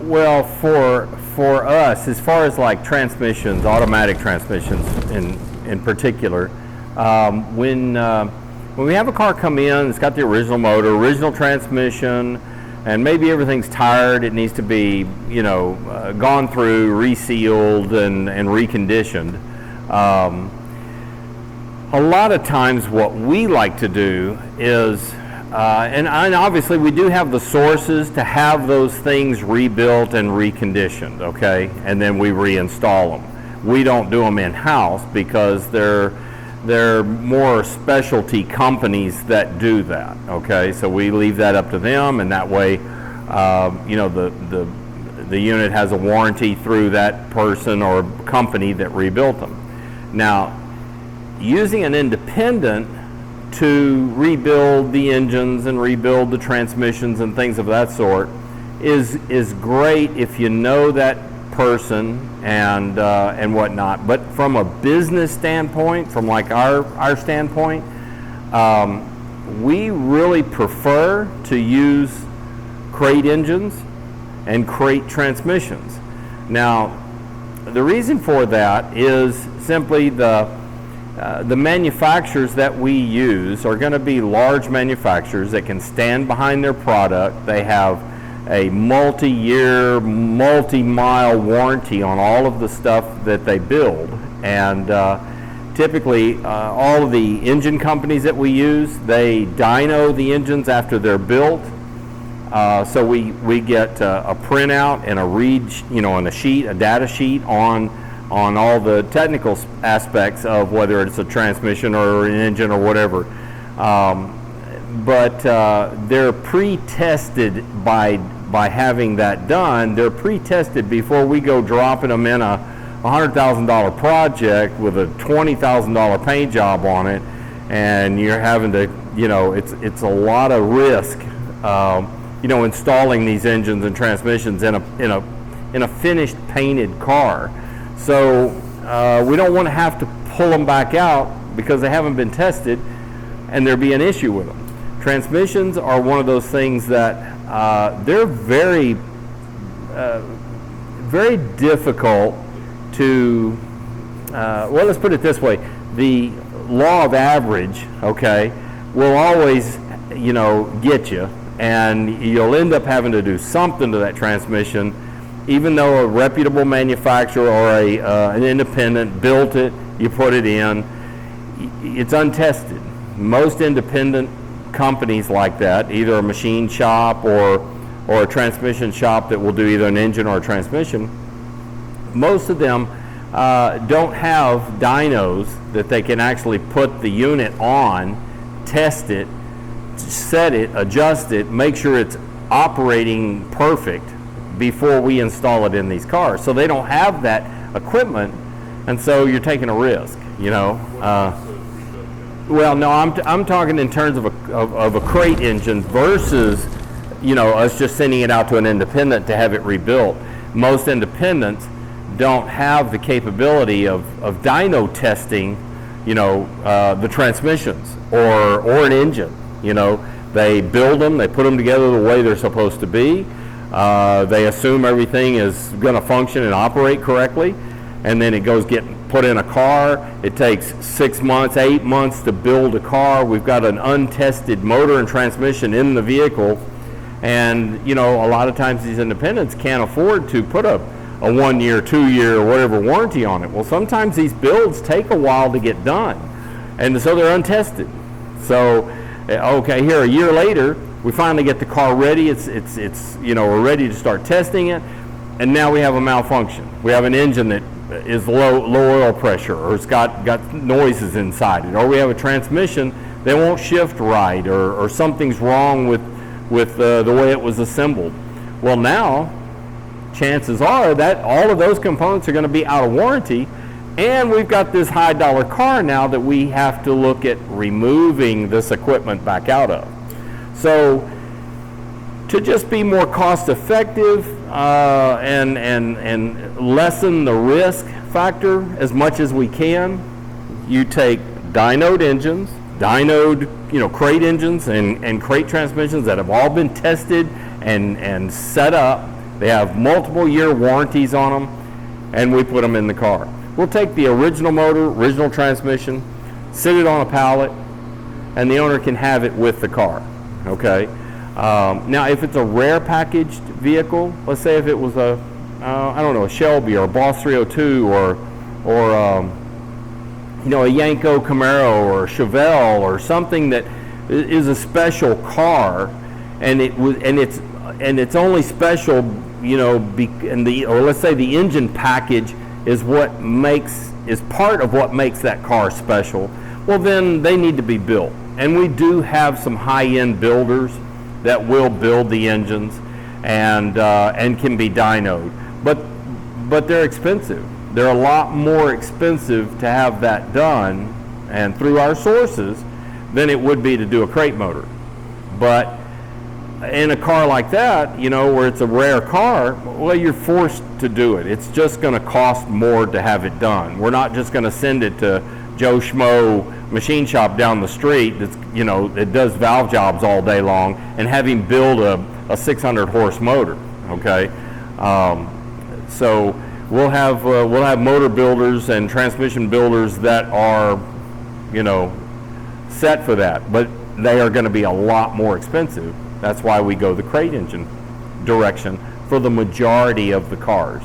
Well, for us, as far as like transmissions, automatic transmissions in particular, when we have a car come in, it's got the original motor, original transmission, and maybe everything's tired, it needs to be, gone through, resealed, and reconditioned. A lot of times what we like to do is, and obviously we do have the sources to have those things rebuilt and reconditioned, okay? And then we reinstall them. We don't do them in-house because they're more specialty companies that do that, okay? So we leave that up to them, and that way, the unit has a warranty through that person or company that rebuilt them. Now, using an independent to rebuild the engines and rebuild the transmissions and things of that sort is great if you know that person and whatnot. But from a business standpoint, from like our standpoint, we really prefer to use crate engines and crate transmissions. Now, the reason for that is simply the manufacturers that we use are going to be large manufacturers that can stand behind their product. They have a multi-year, multi-mile warranty on all of the stuff that they build. And typically, all of the engine companies that we use, they dyno the engines after they're built. So we get a printout and a read, on a sheet, a data sheet on all the technical aspects of whether it's a transmission or an engine or whatever. But they're pre-tested by having that done. They're pre-tested before we go dropping them in a $100,000 project with a $20,000 paint job on it, and you're having to, it's a lot of risk, installing these engines and transmissions in a finished painted car. So we don't want to have to pull them back out because they haven't been tested and there be an issue with them. Transmissions are one of those things that they're very, very difficult to, let's put it this way. The law of average, okay, will always, get you, and you'll end up having to do something to that transmission, even though a reputable manufacturer or an independent built it, you put it in, it's untested. Most independent companies like that, either a machine shop or a transmission shop that will do either an engine or a transmission, most of them don't have dynos that they can actually put the unit on, test it, set it, adjust it, make sure it's operating perfect before we install it in these cars. So they don't have that equipment, and so you're taking a risk, Well, no, I'm talking in terms of a crate engine versus, us just sending it out to an independent to have it rebuilt. Most independents don't have the capability of dyno testing, the transmissions or an engine. They build them, they put them together the way they're supposed to be. They assume everything is going to function and operate correctly, and then it goes get put in a car. It takes 6 months, 8 months to build a car. We've got an untested motor and transmission in the vehicle, and a lot of times these independents can't afford to put a 1 year, 2 year, or whatever warranty on it. Well, sometimes these builds take a while to get done, and so they're untested. So, okay, here a year later, we finally get the car ready. It's we're ready to start testing it, and now we have a malfunction. We have an engine that is low oil pressure, or it's got noises inside it, or we have a transmission that won't shift right, or something's wrong with the way it was assembled. Well, now chances are that all of those components are going to be out of warranty, and we've got this high dollar car now that we have to look at removing this equipment back out of. So to just be more cost effective and lessen the risk factor as much as we can, you take dynoed engines, crate engines and crate transmissions that have all been tested and set up They have multiple year warranties on them, and we put them in the car. We'll take the original motor, original transmission, sit it on a pallet, and the owner can have it with the car, okay? Now, if it's a rare packaged vehicle, let's say if it was a, I don't know, a Shelby or a Boss 302 or you know, a Yanko Camaro or a Chevelle or something that is a special car, and it's only special, you know, or let's say the engine package is part of what makes that car special. Well, then they need to be built, and we do have some high-end builders that will build the engines and can be dynoed, but they're expensive. They're a lot more expensive to have that done and through our sources than it would be to do a crate motor. But in a car like that, you know, where it's a rare car, well, you're forced to do it. It's just going to cost more to have it done. We're not just going to send it to Joe Schmo machine shop down the street that's, you know, that does valve jobs all day long and have him build a 600 horse motor, okay? So we'll have motor builders and transmission builders that are, you know, set for that, but they are going to be a lot more expensive. That's why we go the crate engine direction for the majority of the cars.